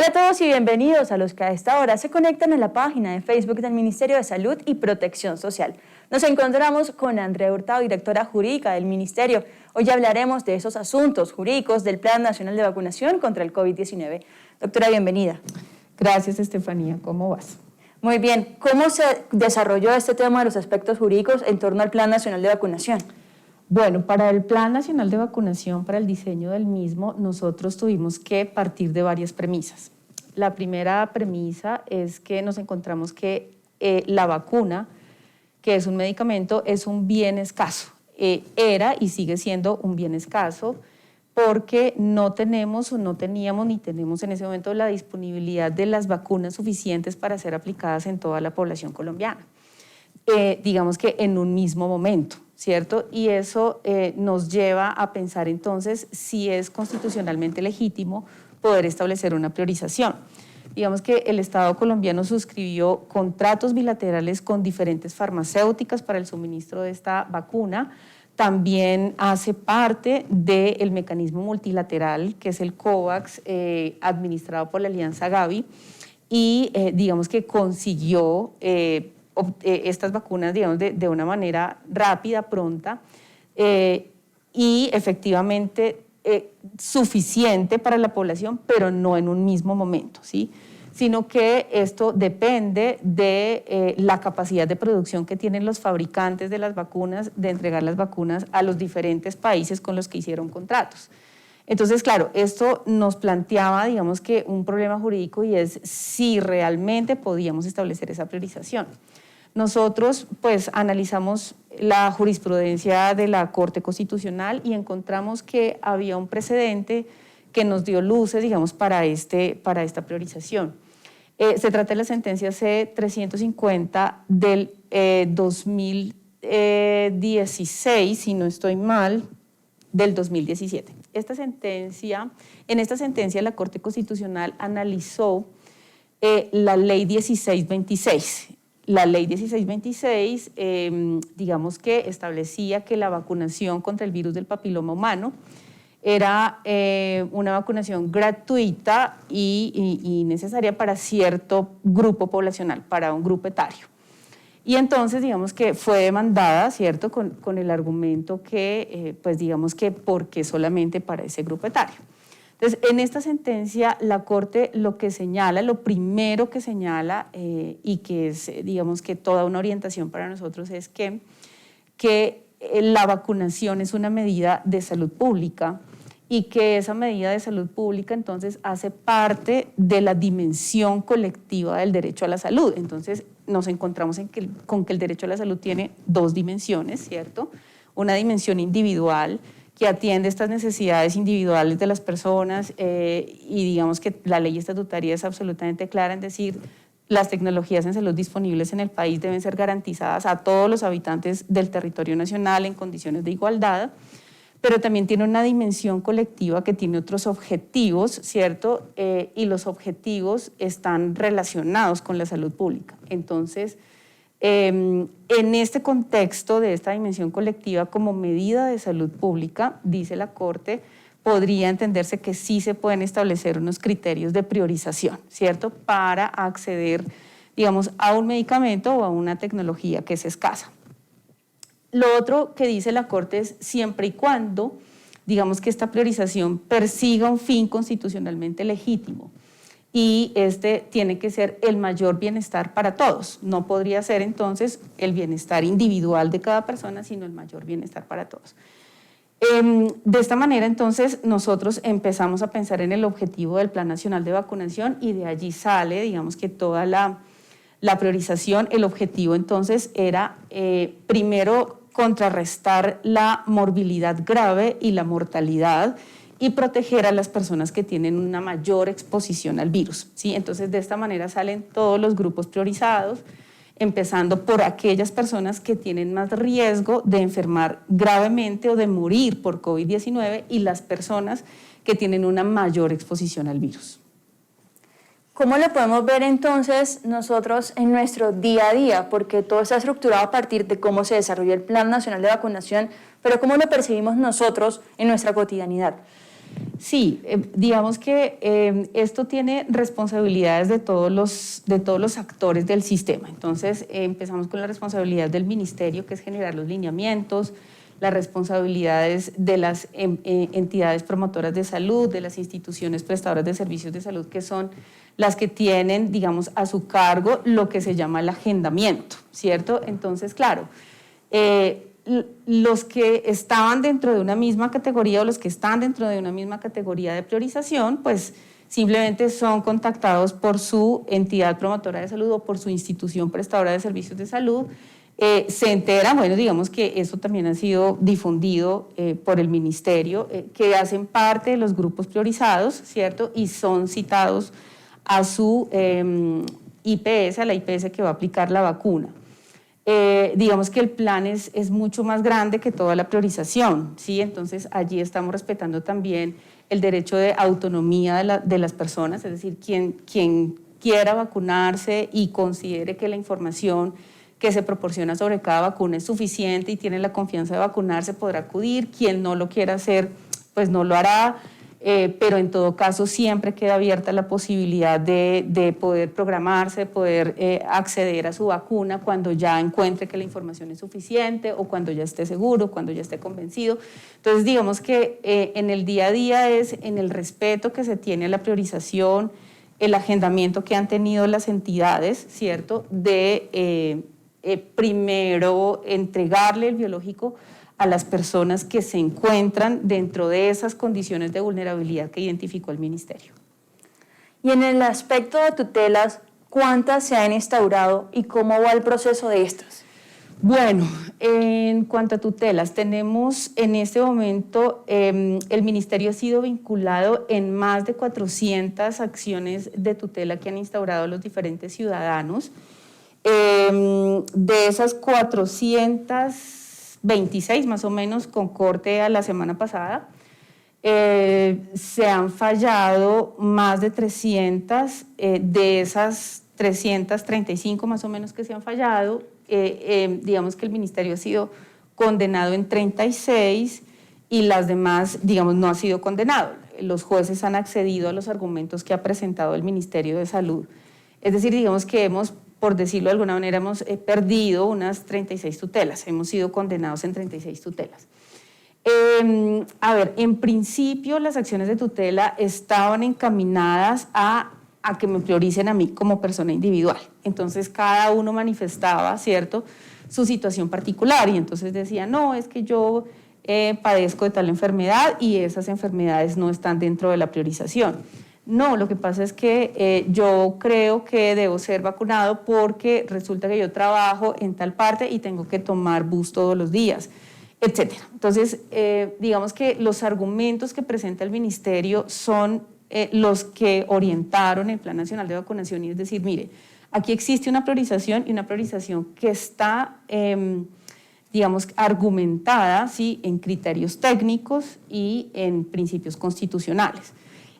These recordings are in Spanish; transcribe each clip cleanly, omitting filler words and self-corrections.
Hola a todos y bienvenidos a los que a esta hora se conectan a la página de Facebook del Ministerio de Salud y Protección Social. Nos encontramos con Andrea Hurtado, directora jurídica del Ministerio. Hoy hablaremos de esos asuntos jurídicos del Plan Nacional de Vacunación contra el COVID-19. Doctora, bienvenida. Gracias, Estefanía. ¿Cómo vas? Muy bien. ¿Cómo se desarrolló este tema de los aspectos jurídicos en torno al Plan Nacional de Vacunación? Bueno, para el Plan Nacional de Vacunación, para el diseño del mismo, nosotros tuvimos que partir de varias premisas. La primera premisa es que nos encontramos que la vacuna, que es un medicamento, es un bien escaso. Era y sigue siendo un bien escaso porque no tenemos o no teníamos ni tenemos en ese momento la disponibilidad de las vacunas suficientes para ser aplicadas en toda la población colombiana. Digamos que en un mismo momento, ¿cierto? Y eso nos lleva a pensar entonces si es constitucionalmente legítimo poder establecer una priorización. Digamos que el Estado colombiano suscribió contratos bilaterales con diferentes farmacéuticas para el suministro de esta vacuna. También hace parte del mecanismo multilateral, que es el COVAX, administrado por la Alianza Gavi, y digamos que consiguió estas vacunas, digamos, de una manera rápida, pronta, y efectivamente suficiente para la población, pero no en un mismo momento, ¿sí? Sino que esto depende de la capacidad de producción que tienen los fabricantes de las vacunas, de entregar las vacunas a los diferentes países con los que hicieron contratos. Entonces, claro, esto nos planteaba, digamos que un problema jurídico, y es si realmente podíamos establecer esa priorización. Nosotros pues analizamos la jurisprudencia de la Corte Constitucional y encontramos que había un precedente que nos dio luces, digamos, para esta priorización. Se trata de la sentencia C-350 del 2016, si no estoy mal, del 2017. En esta sentencia la Corte Constitucional analizó la Ley 1626. La Ley 1626, digamos que establecía que la vacunación contra el virus del papiloma humano era una vacunación gratuita y necesaria para cierto grupo poblacional, para un grupo etario. Y entonces, digamos que fue demandada, ¿cierto?, con el argumento que, pues digamos que porque solamente para ese grupo etario. Entonces, en esta sentencia, la Corte lo que señala, lo primero que señala, y que es, digamos que toda una orientación para nosotros, es que la vacunación es una medida de salud pública y que esa medida de salud pública entonces hace parte de la dimensión colectiva del derecho a la salud. Entonces, nos encontramos con que el derecho a la salud tiene dos dimensiones, ¿cierto? Una dimensión individual, que atiende estas necesidades individuales de las personas, y digamos que la ley estatutaria es absolutamente clara en decir las tecnologías en salud disponibles en el país deben ser garantizadas a todos los habitantes del territorio nacional en condiciones de igualdad, pero también tiene una dimensión colectiva que tiene otros objetivos, ¿cierto? Y los objetivos están relacionados con la salud pública. Entonces, en este contexto de esta dimensión colectiva como medida de salud pública, dice la Corte, podría entenderse que sí se pueden establecer unos criterios de priorización, ¿cierto?, para acceder, digamos, a un medicamento o a una tecnología que es escasa. Lo otro que dice la Corte es siempre y cuando, digamos, que esta priorización persiga un fin constitucionalmente legítimo. Y este tiene que ser el mayor bienestar para todos. No podría ser entonces el bienestar individual de cada persona, sino el mayor bienestar para todos. De esta manera entonces nosotros empezamos a pensar en el objetivo del Plan Nacional de Vacunación y de allí sale, digamos que toda la priorización. El objetivo entonces era primero contrarrestar la morbilidad grave y la mortalidad y proteger a las personas que tienen una mayor exposición al virus, ¿sí? Entonces, de esta manera salen todos los grupos priorizados, empezando por aquellas personas que tienen más riesgo de enfermar gravemente o de morir por COVID-19 y las personas que tienen una mayor exposición al virus. ¿Cómo lo podemos ver entonces nosotros en nuestro día a día? Porque todo está estructurado a partir de cómo se desarrolló el Plan Nacional de Vacunación, pero ¿cómo lo percibimos nosotros en nuestra cotidianidad? Sí, digamos que esto tiene responsabilidades de todos los actores del sistema. Entonces, empezamos con la responsabilidad del ministerio, que es generar los lineamientos, las responsabilidades de las entidades promotoras de salud, de las instituciones prestadoras de servicios de salud, que son las que tienen, digamos, a su cargo lo que se llama el agendamiento, ¿cierto? Entonces, claro, los que estaban dentro de una misma categoría o los que están dentro de una misma categoría de priorización, pues simplemente son contactados por su entidad promotora de salud o por su institución prestadora de servicios de salud. Se enteran, bueno, digamos que eso también ha sido difundido por el ministerio, que hacen parte de los grupos priorizados, ¿cierto? Y son citados a su IPS, a la IPS que va a aplicar la vacuna. Digamos que el plan es mucho más grande que toda la priorización, ¿sí? Entonces allí estamos respetando también el derecho de autonomía de las personas, es decir, quien quiera vacunarse y considere que la información que se proporciona sobre cada vacuna es suficiente y tiene la confianza de vacunarse, podrá acudir. Quien no lo quiera hacer, pues no lo hará, pero en todo caso siempre queda abierta la posibilidad de poder programarse, de poder acceder a su vacuna cuando ya encuentre que la información es suficiente o cuando ya esté seguro, cuando ya esté convencido. Entonces, digamos que en el día a día es en el respeto que se tiene a la priorización, el agendamiento que han tenido las entidades, ¿cierto?, de primero entregarle el biológico a las personas que se encuentran dentro de esas condiciones de vulnerabilidad que identificó el ministerio. Y en el aspecto de tutelas, ¿cuántas se han instaurado y cómo va el proceso de estas? Bueno, en cuanto a tutelas, tenemos en este momento, el ministerio ha sido vinculado en más de 400 acciones de tutela que han instaurado los diferentes ciudadanos. De esas 426 más o menos con corte a la semana pasada, se han fallado más de 300, de esas 335 más o menos que se han fallado, digamos que el ministerio ha sido condenado en 36 y las demás, digamos, no ha sido condenado. Los jueces han accedido a los argumentos que ha presentado el Ministerio de Salud. Es decir, digamos que hemos, por decirlo de alguna manera, hemos perdido unas 36 tutelas, hemos sido condenados en 36 tutelas. A ver, en principio las acciones de tutela estaban encaminadas a que me prioricen a mí como persona individual. Entonces cada uno manifestaba, ¿cierto?, su situación particular y entonces decía, no, es que yo padezco de tal enfermedad y esas enfermedades no están dentro de la priorización. No, lo que pasa es que yo creo que debo ser vacunado porque resulta que yo trabajo en tal parte y tengo que tomar bus todos los días, etcétera. Entonces, digamos que los argumentos que presenta el ministerio son los que orientaron el Plan Nacional de Vacunación, y es decir, mire, aquí existe una priorización y una priorización que está, digamos, argumentada, ¿sí?, en criterios técnicos y en principios constitucionales.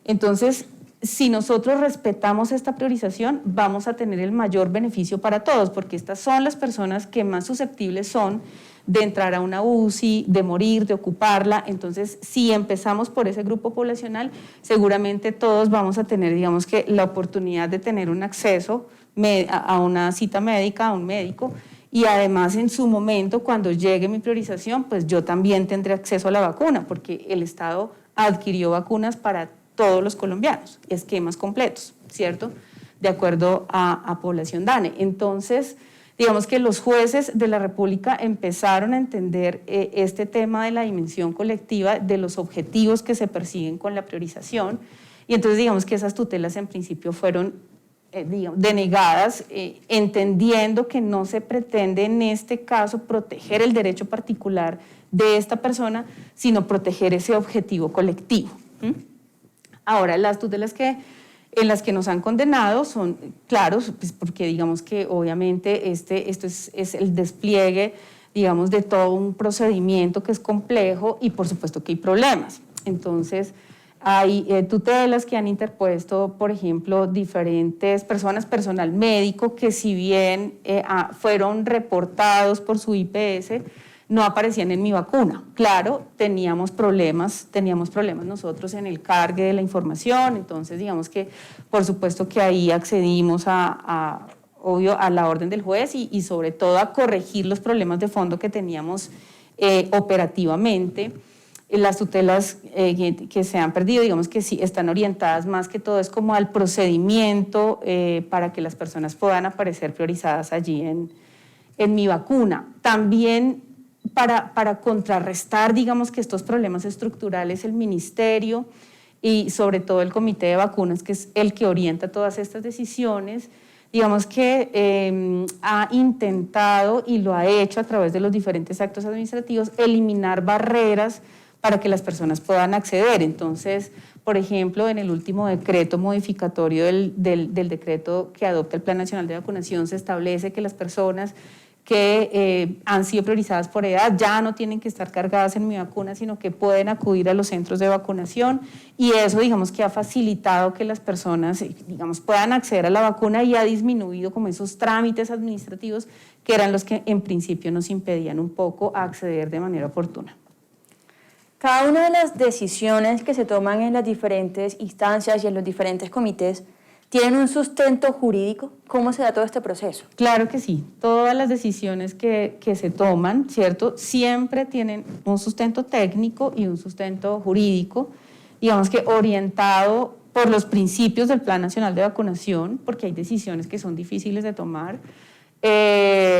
Entonces, si nosotros respetamos esta priorización, vamos a tener el mayor beneficio para todos, porque estas son las personas que más susceptibles son de entrar a una UCI, de morir, de ocuparla. Entonces, si empezamos por ese grupo poblacional, seguramente todos vamos a tener, digamos que, la oportunidad de tener un acceso a una cita médica, a un médico, y además en su momento, cuando llegue mi priorización, pues yo también tendré acceso a la vacuna, porque el Estado adquirió vacunas para todos los colombianos, esquemas completos, ¿cierto?, de acuerdo a población DANE. Entonces, digamos que los jueces de la República empezaron a entender este tema de la dimensión colectiva, de los objetivos que se persiguen con la priorización, y entonces digamos que esas tutelas en principio fueron denegadas, entendiendo que no se pretende en este caso proteger el derecho particular de esta persona, sino proteger ese objetivo colectivo. Ahora, las tutelas en las que nos han condenado son, claro, pues porque digamos que obviamente esto es el despliegue, digamos, de todo un procedimiento que es complejo y por supuesto que hay problemas. Entonces, hay tutelas que han interpuesto, por ejemplo, diferentes personas, personal médico, que si bien fueron reportados por su IPS, no aparecían en mi vacuna. Claro, teníamos problemas nosotros en el cargue de la información, entonces digamos que por supuesto que ahí accedimos obvio, a la orden del juez y sobre todo a corregir los problemas de fondo que teníamos operativamente. Las tutelas que se han perdido, digamos que sí, están orientadas más que todo es como al procedimiento para que las personas puedan aparecer priorizadas allí en mi vacuna. También para contrarrestar, digamos que estos problemas estructurales, el ministerio y sobre todo el comité de vacunas, que es el que orienta todas estas decisiones, digamos que ha intentado y lo ha hecho a través de los diferentes actos administrativos, eliminar barreras para que las personas puedan acceder. Entonces, por ejemplo, en el último decreto modificatorio del decreto que adopta el Plan Nacional de Vacunación, se establece que las personas que han sido priorizadas por edad ya no tienen que estar cargadas en mi vacuna, sino que pueden acudir a los centros de vacunación, y eso digamos que ha facilitado que las personas digamos, puedan acceder a la vacuna y ha disminuido como esos trámites administrativos que eran los que en principio nos impedían un poco acceder de manera oportuna. Cada una de las decisiones que se toman en las diferentes instancias y en los diferentes comités ¿tienen un sustento jurídico? ¿Cómo se da todo este proceso? Claro que sí. Todas las decisiones que se toman, ¿cierto? Siempre tienen un sustento técnico y un sustento jurídico, digamos que orientado por los principios del Plan Nacional de Vacunación, porque hay decisiones que son difíciles de tomar,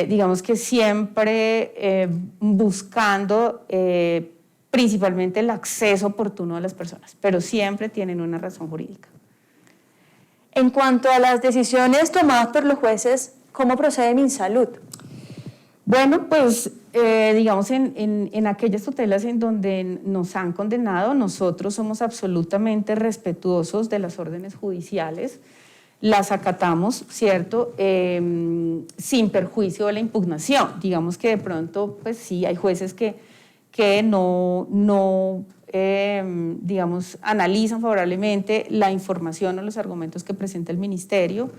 digamos que siempre buscando principalmente el acceso oportuno de las personas, pero siempre tienen una razón jurídica. En cuanto a las decisiones tomadas por los jueces, ¿cómo procede MinSalud? Bueno, pues digamos en aquellas tutelas en donde nos han condenado, nosotros somos absolutamente respetuosos de las órdenes judiciales, las acatamos, ¿cierto? Sin perjuicio de la impugnación. Digamos que de pronto, pues sí, hay jueces que no digamos, analizan favorablemente la información o los argumentos que presenta el ministerio,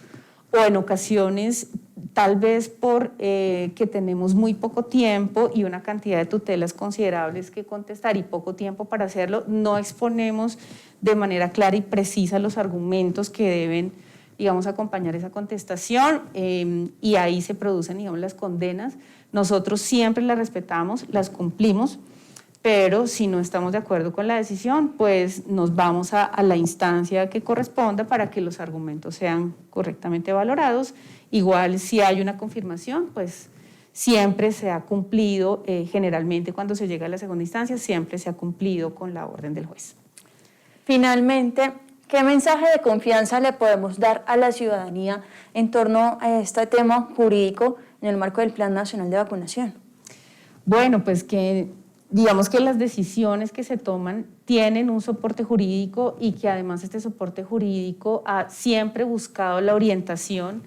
o en ocasiones, tal vez por que tenemos muy poco tiempo y una cantidad de tutelas considerables que contestar y poco tiempo para hacerlo, no exponemos de manera clara y precisa los argumentos que deben, digamos, acompañar esa contestación, y ahí se producen, digamos, las condenas. Nosotros siempre las respetamos, las cumplimos, pero si no estamos de acuerdo con la decisión, pues nos vamos a la instancia que corresponda para que los argumentos sean correctamente valorados. Igual si hay una confirmación, pues siempre se ha cumplido, generalmente cuando se llega a la segunda instancia, siempre se ha cumplido con la orden del juez. Finalmente, ¿qué mensaje de confianza le podemos dar a la ciudadanía en torno a este tema jurídico en el marco del Plan Nacional de Vacunación? Bueno, pues que digamos que las decisiones que se toman tienen un soporte jurídico y que además este soporte jurídico ha siempre buscado la orientación,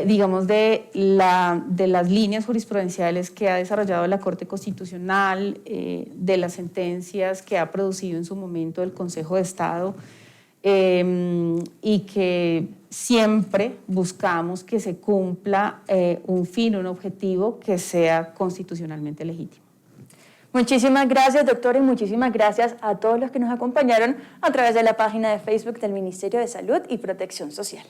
digamos, de las líneas jurisprudenciales que ha desarrollado la Corte Constitucional, de las sentencias que ha producido en su momento el Consejo de Estado, y que siempre buscamos que se cumpla un fin, un objetivo que sea constitucionalmente legítimo. Muchísimas gracias, doctor, y muchísimas gracias a todos los que nos acompañaron a través de la página de Facebook del Ministerio de Salud y Protección Social.